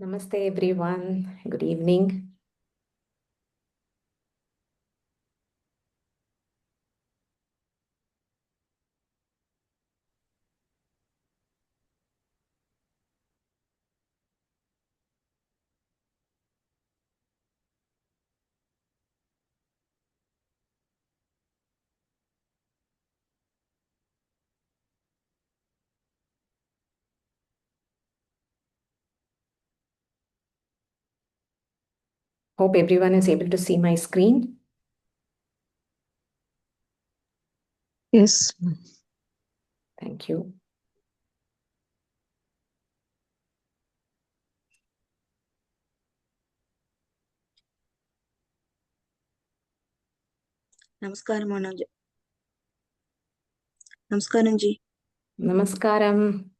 Namaste everyone. Good evening. Hope everyone is able to see my screen. Yes. Thank you. Namaskaram, Anand. Namaskaram ji. Namaskaram.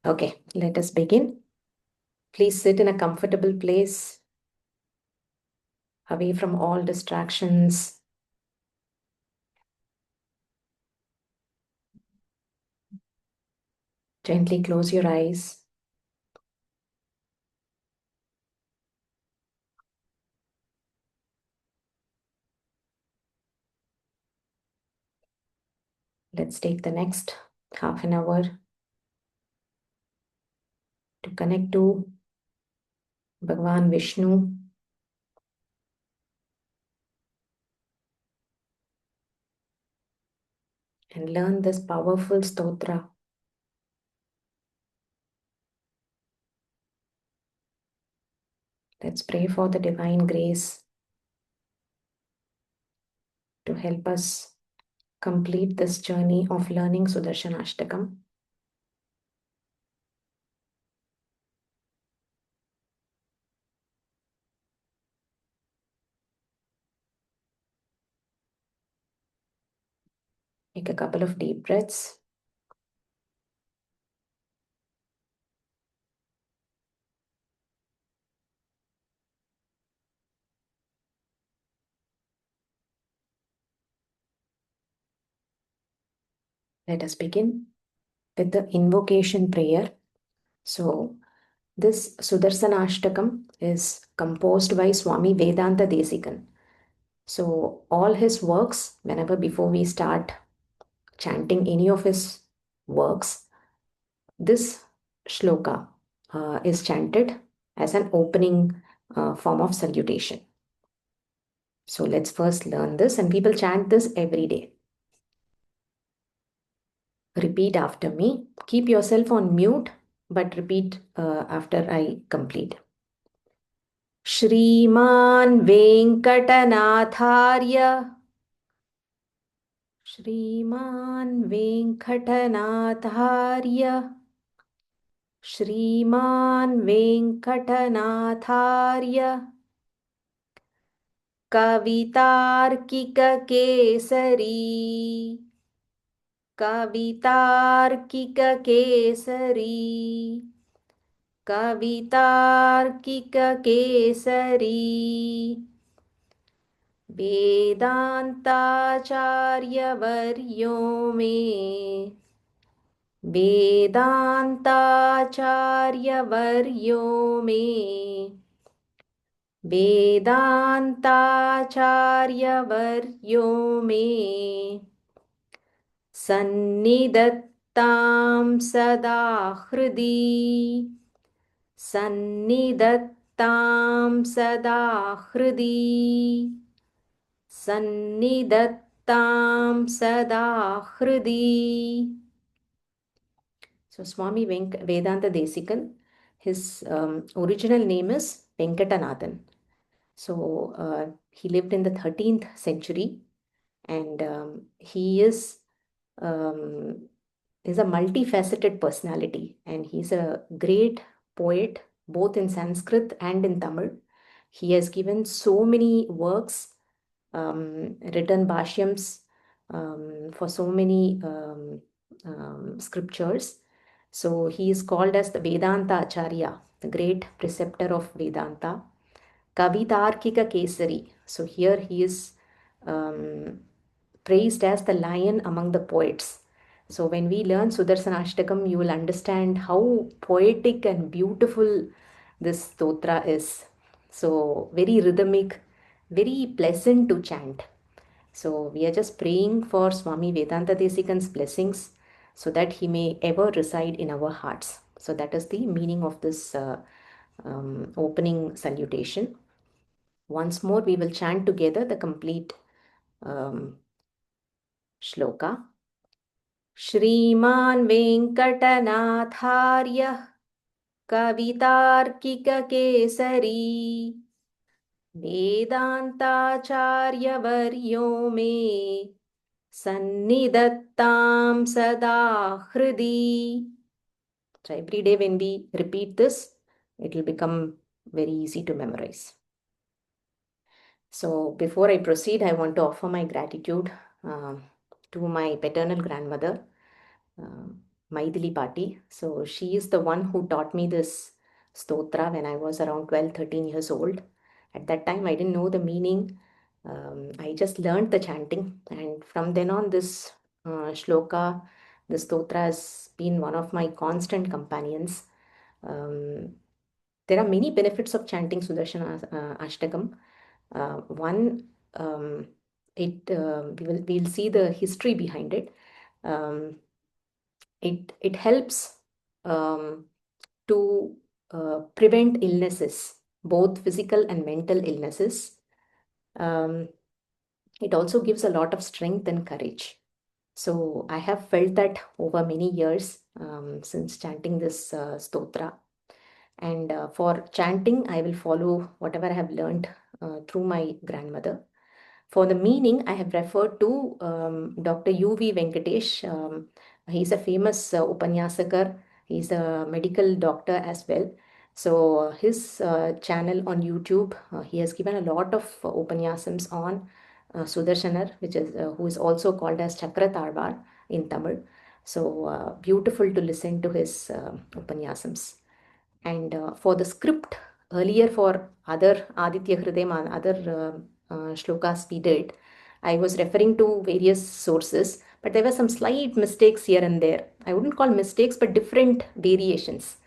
Okay, let us begin. Please sit in a comfortable place, away from all distractions. Gently close your eyes. Let's take the next half an hour to connect to Bhagavan Vishnu, and learn this powerful stotra. Let's pray for the divine grace to help us complete this journey of learning Sudarshana Ashtakam. Take a couple of deep breaths. Let us begin with the invocation prayer. So, this Sudarsana Ashtakam is composed by Swami Vedanta Desikan. So, all his works, whenever before we start chanting any of his works, this shloka is chanted as an opening form of salutation. So, let's first learn this, and people chant this every day. Repeat after me. Keep yourself on mute, but repeat after I complete. Shriman Venkatanathārya. Shriman Venkatanathārya. Shriman Venkatanathārya. Kavitarkika Kesari. Kavitarkika Kesari. Kavitarkika-kesari. Vedantacharya-varyo me. Vedantacharya-varyo me. Vedantacharya-varyo me. Sannidhattam sada hridi. Sannidhattam sada hridi. Sannidhattam sada hridi. So Swami Vedanta Desikan, his original name is Venkatanathan. So he lived in the 13th century, and um, is a multifaceted personality, and he's a great poet both in Sanskrit and in Tamil. He has given so many works, written bhashyams for so many scriptures. So he is called as the Vedanta Acharya, the great preceptor of Vedanta. Kavitarkika Kesari. So here he is praised as the lion among the poets. So when we learn Sudarshana Ashtakam, you will understand how poetic and beautiful this stotra is. So very rhythmic, very pleasant to chant. So we are just praying for Swami Vedanta Desikan's blessings so that he may ever reside in our hearts. So that is the meaning of this opening salutation. Once more, we will chant together the complete um, shloka. श्रीमान् वेङ्कटनाथार्यः कवितार्किककेसरी वेदान्ताचार्यवर्यो मे सन्निधत्तां सदा हृदि. So every day when we repeat this, it will become very easy to memorize. So before I proceed, I want to offer my gratitude uh, to my paternal grandmother, Maithili Pati. So she is the one who taught me this stotra when I was around 12, 13 years old. At that time, I didn't know the meaning. I just learned the chanting, and from then on, this shloka, the stotra has been one of my constant companions. Um, there are many benefits of chanting Sudarshana Ashtakam. One, it we'll see the history behind it. Um, it helps um, to prevent illnesses, both physical and mental illnesses. Um, it also gives a lot of strength and courage. So I have felt that over many years since chanting this stotra. And for chanting, I will follow whatever I have learned through my grandmother. For the meaning, I have referred to Dr. U.V. Venkatesh. He's a famous Upanyasakar. He's a medical doctor as well. So his channel on YouTube, he has given a lot of Upanyasams on Sudarshanar, which is who is also called as Chakra Tarvar in Tamil. So beautiful to listen to his Upanyasams. And for the script, earlier for other Aditya Hridayam and other shlokas we did, I was referring to various sources, but there were some slight mistakes here and there. I wouldn't call mistakes, but different variations.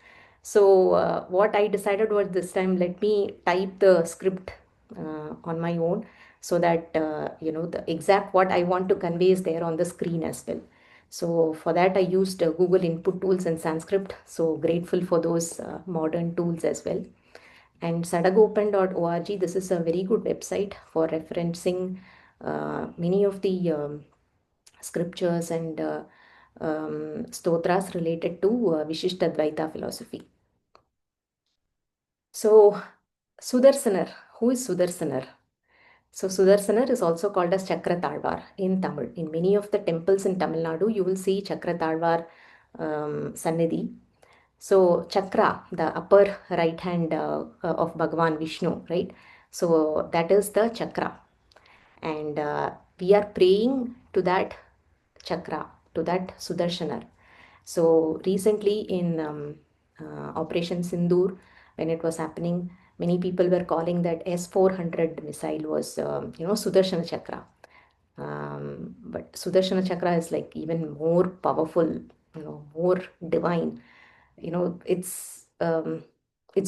So what I decided was this time, let me type the script on my own so that the exact what I want to convey is there on the screen as well. So for that, I used Google Input Tools and Sanskrit. So grateful for those modern tools as well. And sadagopen.org, this is a very good website for referencing many of the scriptures and stotras related to Vishishtadvaita philosophy. So Sudarsanar, who is Sudarsanar? So Sudarsanar is also called as Chakra Talvar in Tamil. In many of the temples in Tamil Nadu, you will see Chakra Talvar Sannidhi. So Chakra, the upper right hand of Bhagavan Vishnu, right? So that is the Chakra. And we are praying to that Chakra, to that Sudarshanar. So recently in Operation Sindoor, when it was happening, many people were calling that S-400 missile was, Sudarshana Chakra. But Sudarshana Chakra is like even more powerful, more divine. Its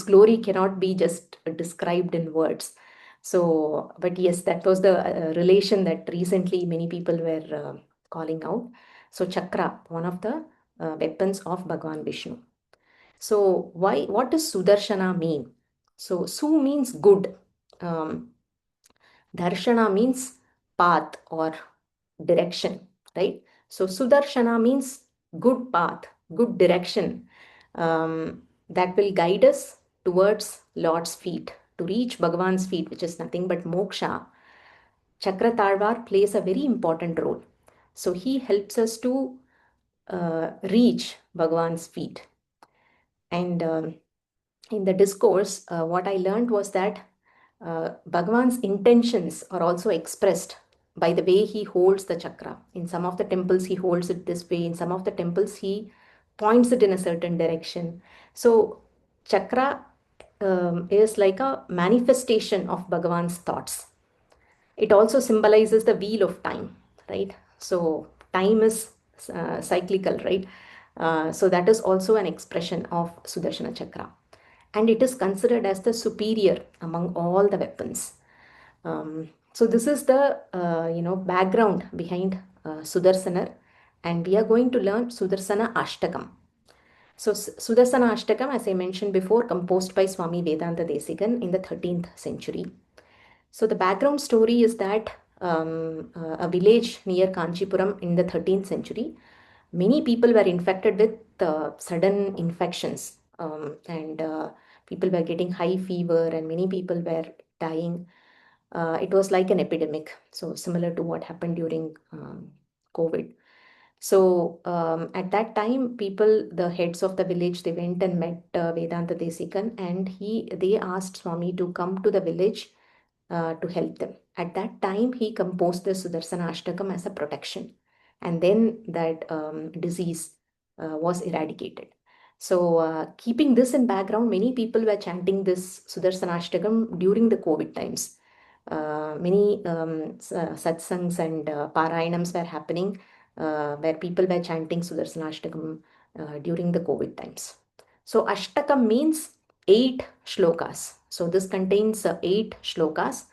glory cannot be just described in words. So, but yes, that was the relation that recently many people were calling out. So, Chakra, one of the weapons of Bhagavan Vishnu. So, what does Sudarshana mean? So, Su means good. Um, Darshana means path or direction, right? So Sudarshana means good path, good direction that will guide us towards Lord's feet, to reach Bhagavan's feet, which is nothing but moksha. Chakra Tarvar plays a very important role. So he helps us to reach Bhagavan's feet. And in the discourse, what I learned was that Bhagavan's intentions are also expressed by the way he holds the chakra. In some of the temples, he holds it this way. In some of the temples, he points it in a certain direction. So, chakra is like a manifestation of Bhagavan's thoughts. It also symbolizes the wheel of time, right? So, time is cyclical, right? So that is also an expression of Sudarshana Chakra. And it is considered as the superior among all the weapons. So this is the background behind Sudarsana, and we are going to learn Sudarsana Ashtakam. So Sudarsana Ashtakam, as I mentioned before, composed by Swami Vedanta Desikan in the 13th century. So the background story is that a village near Kanchipuram in the 13th century, many people were infected with sudden infections, and people were getting high fever, and many people were dying. It was like an epidemic, so similar to what happened during COVID. So at that time, people, the heads of the village, they went and met Vedanta Desikan, and they asked Swami to come to the village to help them. At that time, he composed the Sudarsana Ashtakam as a protection, and then that disease was eradicated. So, keeping this in background, many people were chanting this Sudarsana Ashtakam during the COVID times. Many satsangs and parayanams were happening where people were chanting Sudarsana Ashtakam during the COVID times. So, Ashtakam means 8 shlokas. So, this contains 8 shlokas.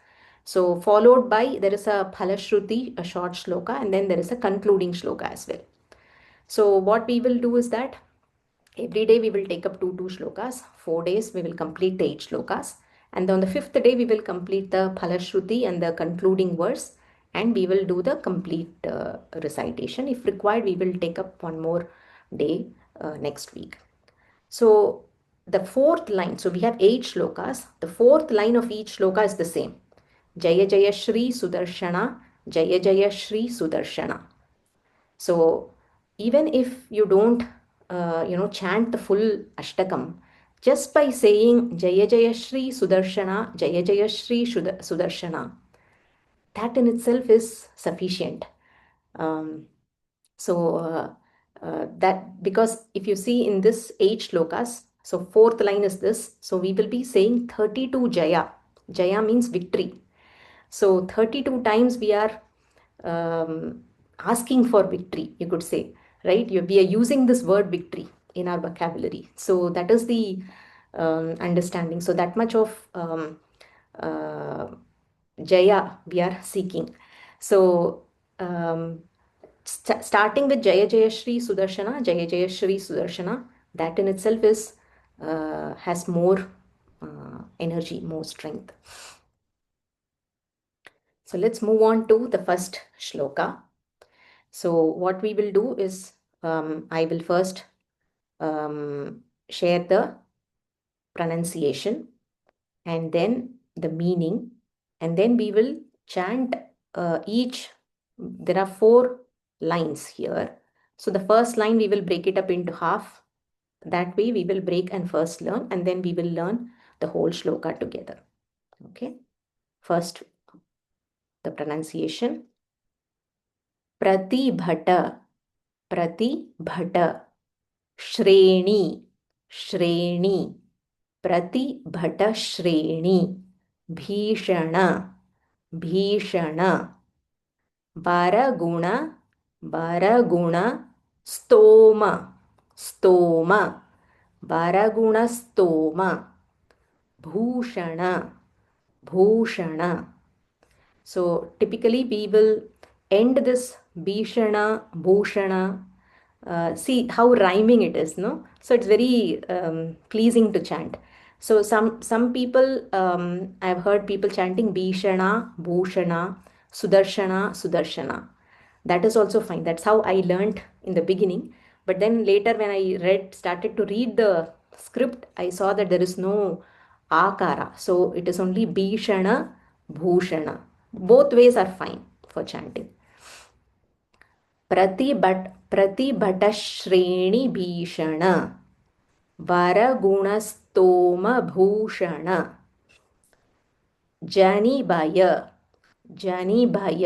So, followed by there is a Phalashruti, a short shloka, and then there is a concluding shloka as well. So, what we will do is that every day we will take up two shlokas. 4 days we will complete the 8 shlokas. And on the fifth day we will complete the Phalashruti and the concluding verse. And we will do the complete recitation. If required, we will take up one more day next week. So the fourth line, so we have 8 shlokas. The fourth line of each shloka is the same. Jaya Jaya Shri Sudarshana, Jaya Jaya Shri Sudarshana. So even if you don't, chant the full Ashtakam, just by saying Jaya Jaya Shri Sudarshana, Jaya Jaya Shri Sudarshana, that in itself is sufficient. Um, that because if you see in this 8 shlokas, so fourth line is this. So we will be saying 32 Jaya. Jaya means victory. So 32 times we are asking for victory, you could say, right? We are using this word victory in our vocabulary. So that is the understanding. So that much of uh, Jaya we are seeking. So starting with Jaya Jaya Shri Sudarshana, Jaya Jaya Shri Sudarshana, that in itself is has more energy, more strength. So let's move on to the first shloka. So what we will do is I will first share the pronunciation and then the meaning, and then we will chant each. There are 4 lines here. So the first line we will break it up into half. That way we will break and first learn, and then we will learn the whole shloka together. Okay. First, the pronunciation. Pratibhata, Pratibhata, Shreni, Shreni, Pratibhata Shreni, Bhishana, Bhishana, Varaguna, Varaguna, Stoma, Stoma, Varaguna Stoma, Bhushana, Bhushana. So typically we will end this Bhishana, Bhushana. See how rhyming it is, no? So it's very pleasing to chant. So some people, I've heard people chanting Bhishana, Bhushana, Sudarshana, Sudarshana. That is also fine. That's how I learned in the beginning. But then later when I started to read the script, I saw that there is no akara. So it is only Bhishana, Bhushana. Both ways are fine for chanting. प्रतिभटश्रेणी भीषण वरगुणस्तोमभूषण जनिभय जनिभय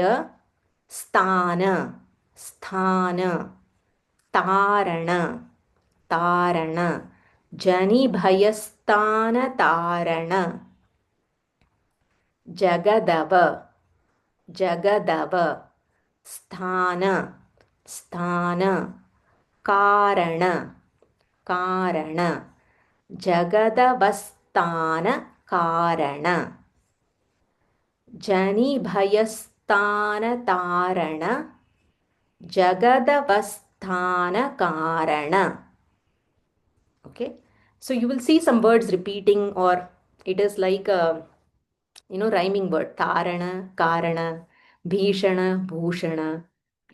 स्थान स्थान तारण तारण जनिभयस्थान तारण जगदव जगदव स्थान Sthana. Karana. Karana. Jagadavasthana Karana. Jani Bhayasthana Tarana. Jagadavasthana Karana. Okay, so you will see some words repeating, or it is like a rhyming word. Tarana, Karana, Bhishana, Bhushana,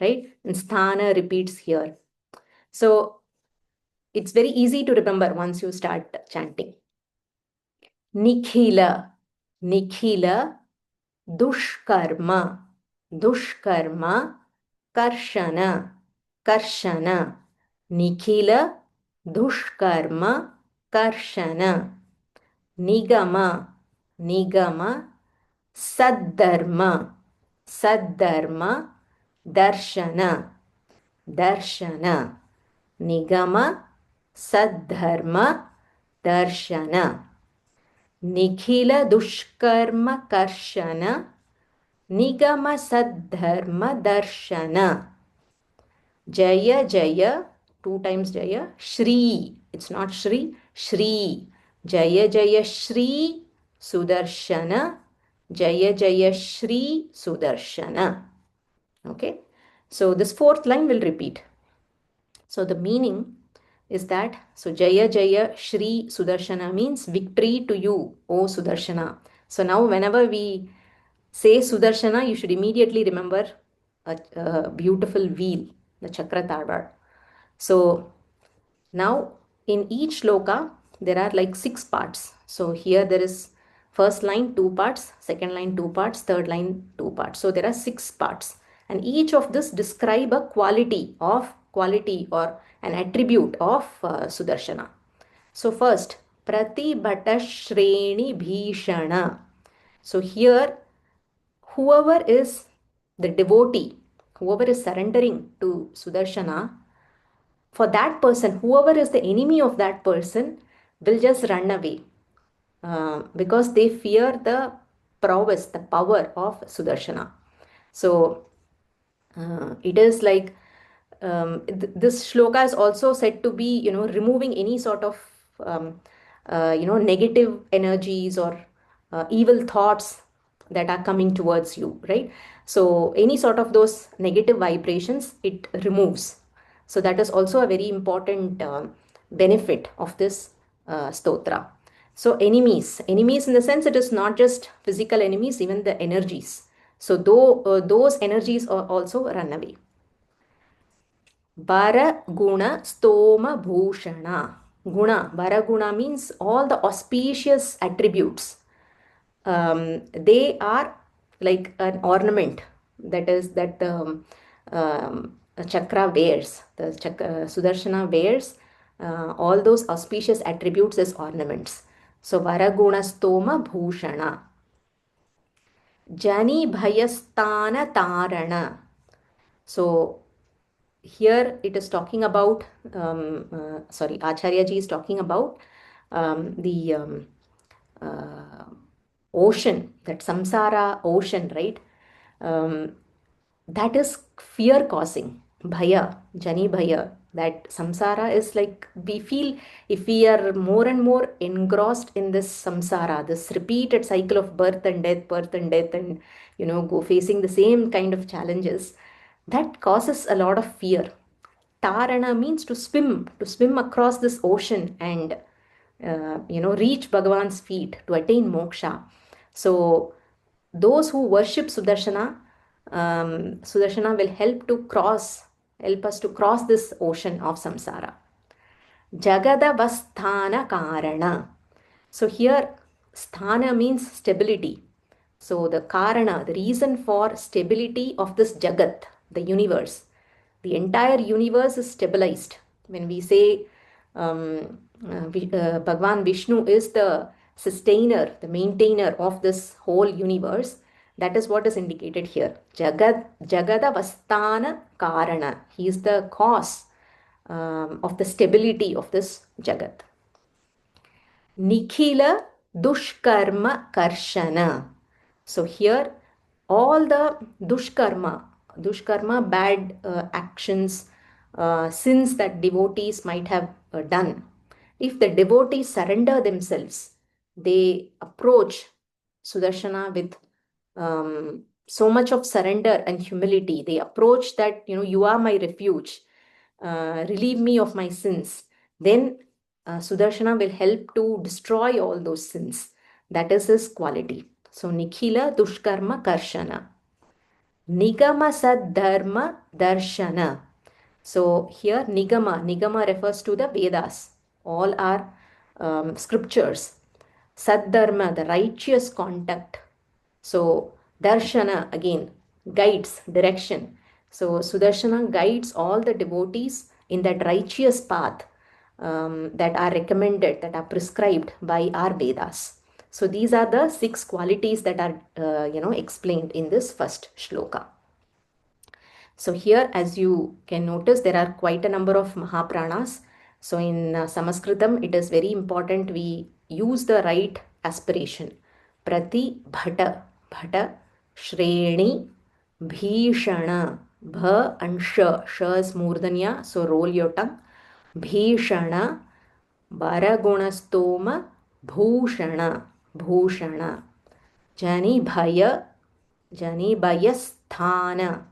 right? And Sthana repeats here. So it's very easy to remember once you start chanting. Nikhila, Nikhila, Dushkarma, Dushkarma, Karshana, Karshana, Nikhila, Dushkarma, Karshana, Nigama, Nigama, Saddharma, Saddharma, Darshana, Darshana, Nigama, Saddharma, Darshana, Nikhila Dushkarma Karshana, Nigama Saddharma Darshana. Jaya Jaya, two times Jaya, Shri, it's not Shri, Shri. Jaya Jaya Shri Sudarshana, Jaya Jaya Shri Sudarshana. Okay, so this fourth line will repeat. So the meaning is that, so Jaya Jaya Shri Sudarshana means victory to you, O Sudarshana. So now whenever we say Sudarshana, you should immediately remember a beautiful wheel, the Chakra Tarvar. So now in each shloka, there are like 6 parts. So here there is first line 2 parts, second line 2 parts, third line 2 parts. So there are 6 parts. And each of this describe a quality or an attribute of Sudarshana. So first, Pratibhata Shreni Bhishana. So here, whoever is the devotee, whoever is surrendering to Sudarshana, for that person, whoever is the enemy of that person will just run away because they fear the prowess, the power of Sudarshana. So it is like this shloka is also said to be, removing any sort of, negative energies or evil thoughts that are coming towards you, right? So any sort of those negative vibrations, it removes. So that is also a very important benefit of this stotra. So enemies in the sense, it is not just physical enemies, even the energies. So though those energies are also run away. Varaguna Stoma Bhushana. Guna, Varaguna means all the auspicious attributes. They are like an ornament that chakra wears. The Sudarshana wears all those auspicious attributes as ornaments. So Varaguna Stoma Bhushana. Jani Bhayasthana Tarana. So here it is talking about, Acharya ji is talking about the ocean, that samsara ocean, right? That is fear causing, bhaya, jani bhaya. That samsara is like, we feel if we are more and more engrossed in this samsara, this repeated cycle of birth and death, and go facing the same kind of challenges, that causes a lot of fear. Tarana means to swim across this ocean and reach Bhagavan's feet to attain moksha. So those who worship Sudarshana, Sudarshana will help us to cross this ocean of samsara. Jagadavasthana Karana. So here, sthana means stability. So the Karana, the reason for stability of this Jagat, the universe. The entire universe is stabilized. When we say Bhagwan Vishnu is the sustainer, the maintainer of this whole universe, that is what is indicated here. Jagadavasthana Karana. He is the cause of the stability of this Jagat. Nikhila Dushkarma Karshana. So here all the Dushkarma, dushkarma, bad actions, sins that devotees might have done. If the devotees surrender themselves, they approach Sudarshana with so much of surrender and humility. They approach that, you are my refuge, relieve me of my sins. Then Sudarshana will help to destroy all those sins. That is his quality. So, Nikhila Dushkarma Karshana. Nigama Saddharma Darshana. So here Nigama refers to the Vedas, all our scriptures. Saddharma, the righteous conduct. So Darshana again guides, direction. So Sudarshana guides all the devotees in that righteous path that are recommended, that are prescribed by our Vedas. So these are the 6 qualities that are explained in this first shloka. So here, as you can notice, there are quite a number of Mahapranas. So in Sanskritam, it is very important we use the right aspiration. Prati bhata, bhata, shreni, bhishana, bha and sh. Sh is murdanya, so roll your tongue. Bhishana, baragunastoma, bhushana, bhushana. Jani bhaya, jani bhayasthana.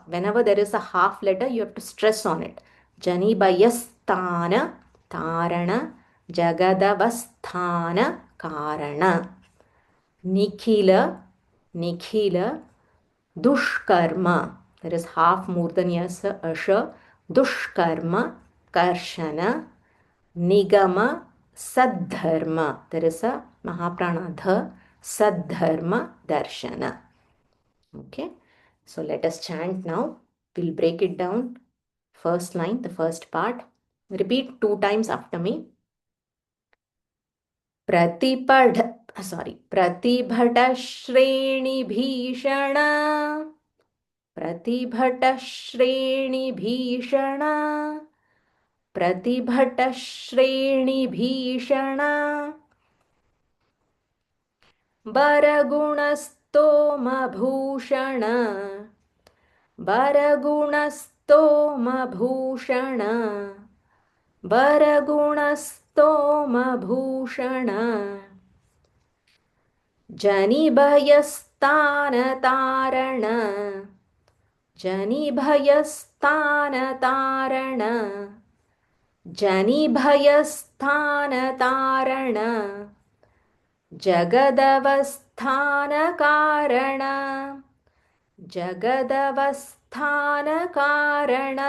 Whenever there is a half letter, you have to stress on it. Janibhayasthana tarana jagadavasthana karana. Nikhila, nikhila, dushkarma. There is half murdanyasa asha. Dushkarma, karshana, nigama, saddharma. There is a mahaprana dha, saddharma, darshana. Okay, so let us chant now. We'll break it down. First line, the first part. Repeat 2 times after me. प्रतिभट श्रेणी भीषण, प्रतिभट श्रेणी भीषण, प्रतिभट श्रेणी भीषण, बरगुणस्तोम भूषण, बरगुणस्तोम भूषण, बरगुणस्तोम भूषण, जनिभयस्तान तारण, जनिभयस्तान तारण, जनिभयस्तान तारण, जगदवस्थान कारण, जगदवस्थान कारण,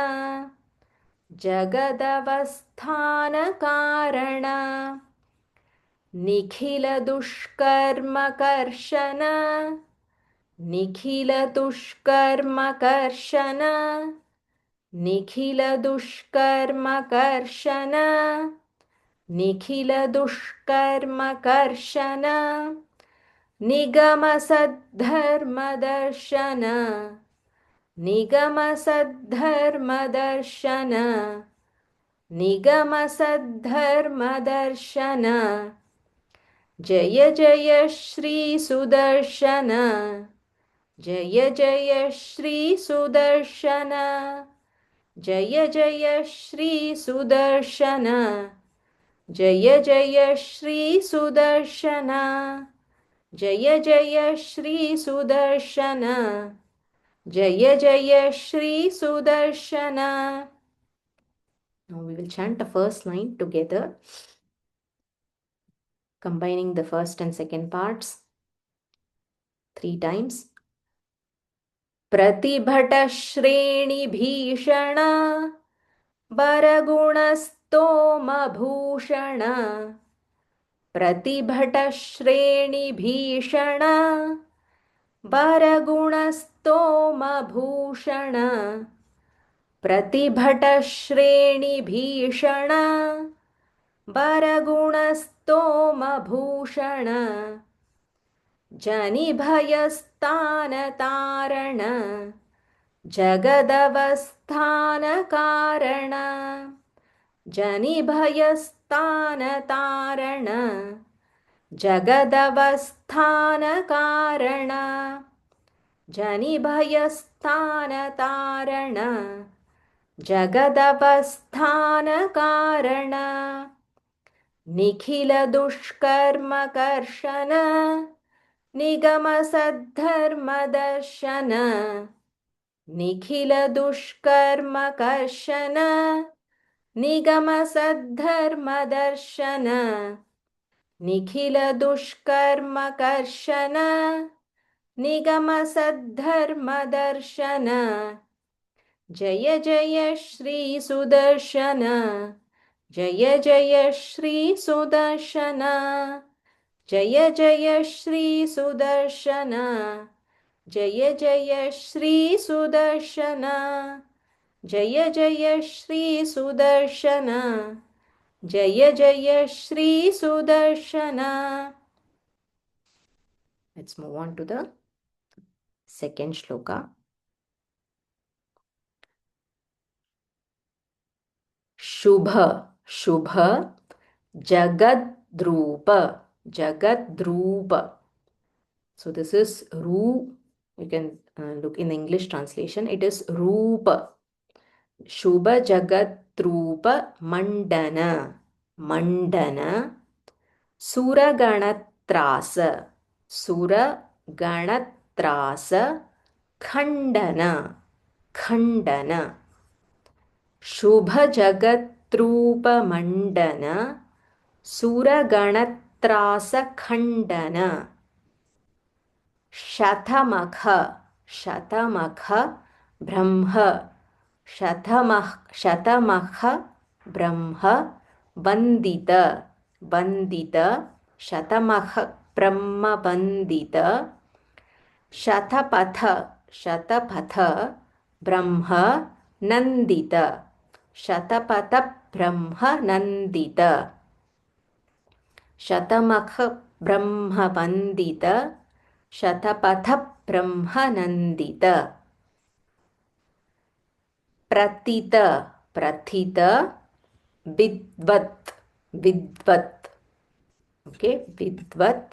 जगदवस्थान कारण, निखिल दुष्कर्म कर्शन, निखिल दुष्कर्म कर्शन, निखिल दुष्कर्म कर्शन, निखिल दुष्कर्म कर्शन, निगम सद्धर्म दर्शन, निगम सद्धर्म दर्शन, निगम सद्धर्म दर्शन, जय जय श्री सुदर्शन, जय जय श्री सुदर्शन, जय जय श्री सुदर्शन, जय जय श्री सुदर्शन, जय जय श्री सुदर्शन, जय जय Shri Sudarshan. Now we will chant the first line together, combining the first and second parts 3 times. प्रतिभट श्रेणी भीषण, बरगुणस्तोम भूषण, प्रतिभट श्रेणी भीषण, बरगुणस्तोम भूषण, प्रतिभट श्रेणी भीषण, बरगुणस्तोम भूषण, जनिभयस्तान तारण, जगदवस्थान कारण, जनिभयस्तान तारण, जगदवस्थान कारण, जनिभयस्थानतारण जगदवस्थानकारण निखिलदुष्कर्मकर्षण निगमसद्धर्मदर्शन निखिलदुष्कर्मकर्षण निगमसद्धर्मदर्शन निखिलदुष्कर्मकर्षण निगमसद्धर्मदर्शन जय जय श्री सुदर्शन जय जय श्री सुदर्शन जय जय श्री सुदर्शन जय जय श्री सुदर्शन जय जय श्री सुदर्शन जय जय Shri Sudarshan. Let's move on to the second shloka. Shubh Shubh jagadrupa jagadrupa. So this is ru. You can look in the English translation. It is rupa. Shubha jagadrupa mandana mandana suraganatrasa suraganatrasa khandana khandana शुभ जगत्रूप मंडन सुरगणत्रास खंडन शतमख शतमख ब्रह्म शतमख ब्रह्म बंदित बंदित शतमख ब्रह्म बंदित शतपथ शतपथ ब्रह्म नंदित शतपथ ब्रह्म नंदित शतमख ब्रह्म वंदित शतपथ ब्रह्म Nandit प्रथित प्रथित विद्वत् विद्वत् okay विद्वत्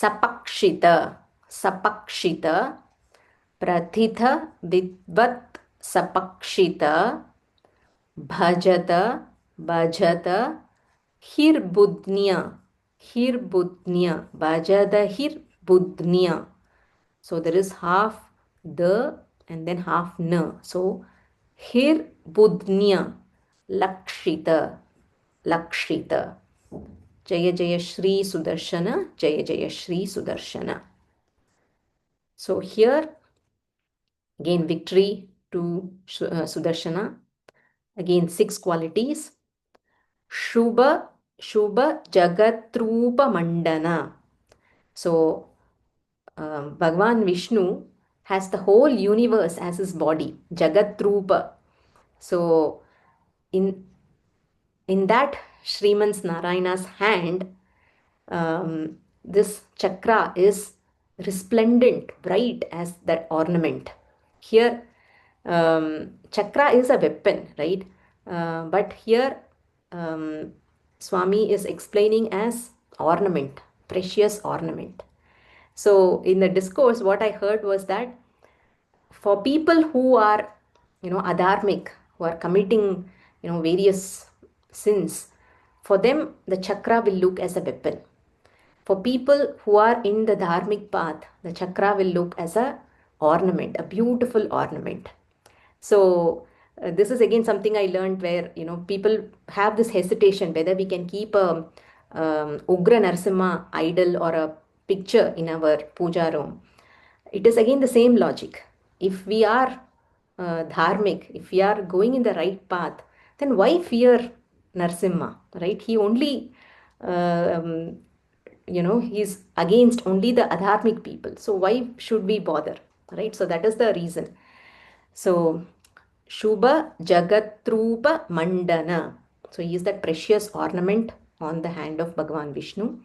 सपक्षित सपक्षित प्रथित विद्वत् सपक्षित भजत भजत हिर्बुध्न्य हिर्बुध्न्य भजद हिर्बुध्न्य. So there is half the and then half na. So hirbudhnya lakshita lakshita. Jaya Jaya Shri Sudarshana Jaya Jaya Shri Sudarshana. So here again victory to Sudarshana. Again 6 qualities. Shubha Shubha Jagatrupa Mandana. So Bhagavan Vishnu has the whole universe as his body, Jagatrupa. So in that Srimans Narayana's hand, this chakra is resplendent, bright as that ornament. Here, chakra is a weapon, right? But here, Swami is explaining as ornament, precious ornament. So in the discourse, what I heard was that for people who are, adharmic, who are committing, various sins, for them, the chakra will look as a weapon. For people who are in the dharmic path, the chakra will look as a ornament, a beautiful ornament. So this is again something I learned where, people have this hesitation whether we can keep a Ugra Narasimha idol or a picture in our puja room. It is again the same logic. If we are dharmic, if we are going in the right path, then why fear Narasimha, right? He only, he's against only the adharmic people. So why should we bother, right? So that is the reason. So Shubha Jagatrupa Mandana. So he is that precious ornament on the hand of Bhagavan Vishnu.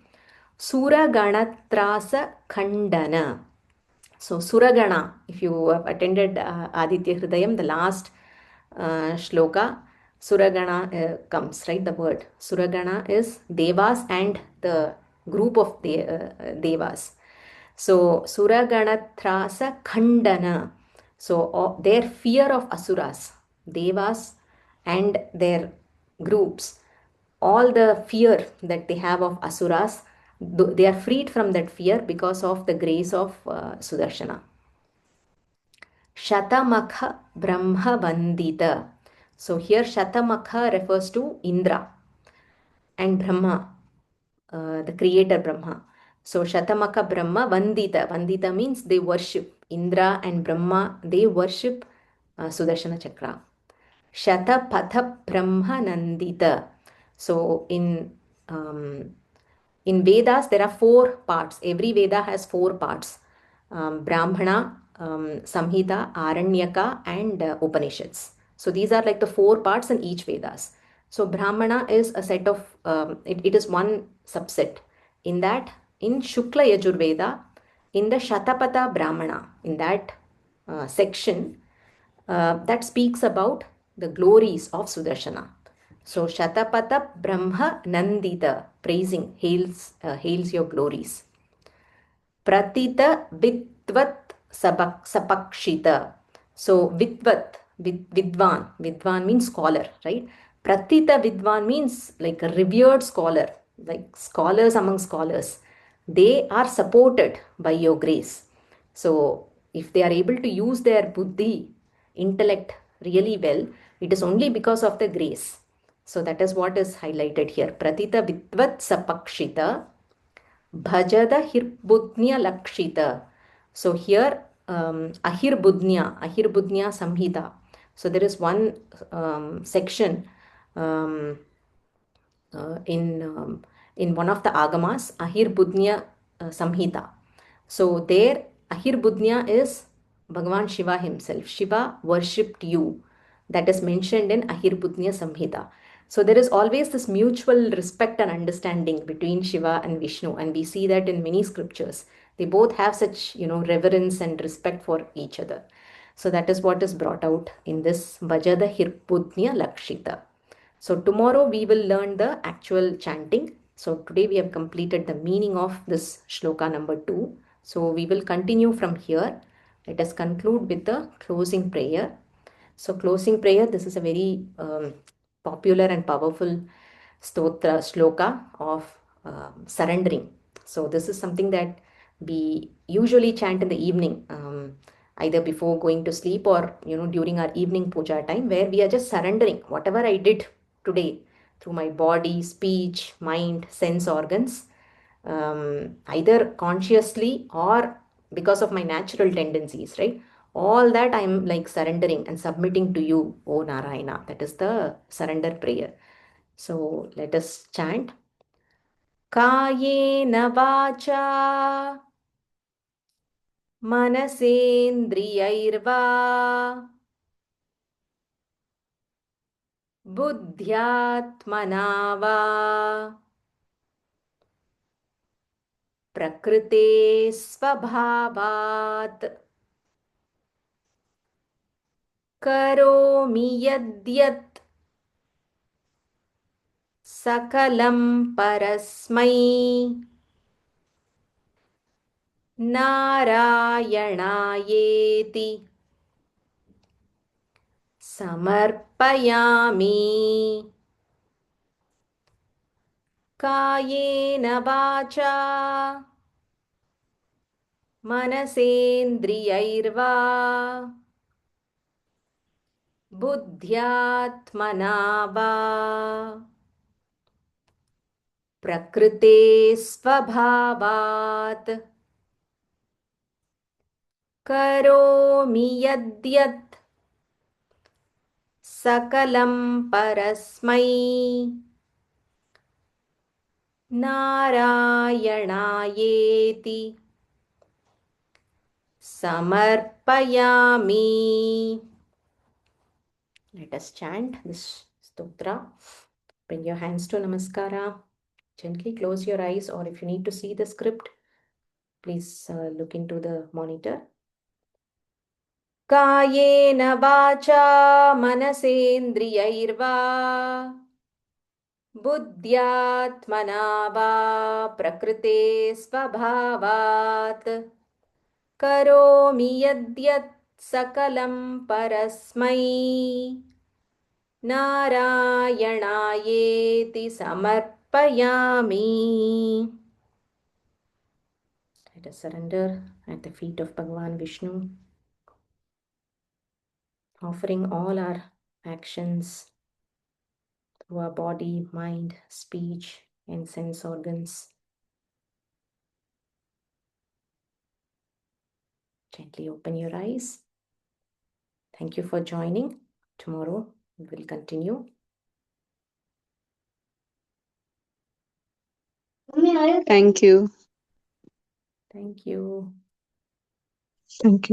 Suraganatrasa Khandana. So Suragana, if you have attended Aditya Hridayam, the last shloka, Suragana comes, right? The word Suragana is Devas and the group of Devas. So Suraganathrasa Khandana. So their fear of asuras, devas, and their groups, all the fear that they have of asuras, they are freed from that fear because of the grace of Sudarshana. Shatamakha Brahma Vandita. So here Shatamakha refers to Indra and Brahma, the creator Brahma. So Shatamaka Brahma Vandita. Vandita means they worship Indra and Brahma, they worship Sudarshana Chakra. Shatapatha Brahma Nandita. So um, in Vedas, there are four parts. Every Veda has four parts: Brahmana, Samhita, Aranyaka, and Upanishads. So these are like the four parts in each Vedas. So Brahmana is a set of, it is one subset. In that, in Shukla Yajurveda, in the Shatapatha Brahmana, in that section, that speaks about the glories of Sudarshana. So Shatapatha Brahma Nandita, praising, hails your glories. Pratita Vidvat Sapakshita. So Vidvan means scholar, right? Pratita Vidvan means like a revered scholar, like scholars among scholars. They are supported by your grace. So if they are able to use their buddhi, intellect really well, it is only because of the grace. So that is what is highlighted here. Pratita Vidvat Sapakshita Bhajada Hirbudnya Lakshita. So here, Ahirbudnya Samhita. So there is one section um, in one of the agamas, Ahirbudnya Samhita. So there, Ahirbudnya is Bhagavan Shiva himself. Shiva worshipped you. That is mentioned in Ahirbudnya Samhita. So there is always this mutual respect and understanding between Shiva and Vishnu, and we see that in many scriptures. They both have such, reverence and respect for each other. So that is what is brought out in this Vajada Hirbudnya Lakshita. So tomorrow we will learn the actual chanting. So today we have completed the meaning of this shloka number 2. So we will continue from here. Let us conclude with the closing prayer. So closing prayer, this is a very popular and powerful stotra shloka of surrendering. So this is something that we usually chant in the evening, either before going to sleep or during our evening puja time, where we are just surrendering whatever I did today through my body, speech, mind, sense organs, either consciously or because of my natural tendencies, right? All that I'm like surrendering and submitting to you, O Narayana. That is the surrender prayer. So let us chant. Kayena vacha मनसेन्द्रियैर्वा बुद्ध्यात्मना वा प्रकृते स्वभावात् करोमि यद्यत् सकलं परस्मै नारायणायेति समर्पयामि कायेन वाचा मनसेन्द्रियैर्वा बुद्ध्यात्मना वा प्रकृते स्वभावात् करोमि यद्यत् सकलं परस्मै नारायणायेति समर्पयामि. Let us chant this stotra. Bring your hands to Namaskara. Gently close your eyes, or if you need to see the script, please look into the monitor. कायेन वाचा मनसेन्द्रियैर्वा बुद्ध्यात्मना वा प्रकृते स्वभावात् करोमि यद्यत् सकलं परस्मै नारायणायेति समर्पयामि. Let us surrender at the feet of Bhagavan Vishnu, offering all our actions through our body, mind, speech, and sense organs. Gently open your eyes. Thank you for joining. Tomorrow we will continue. Thank you. Thank you. Thank you.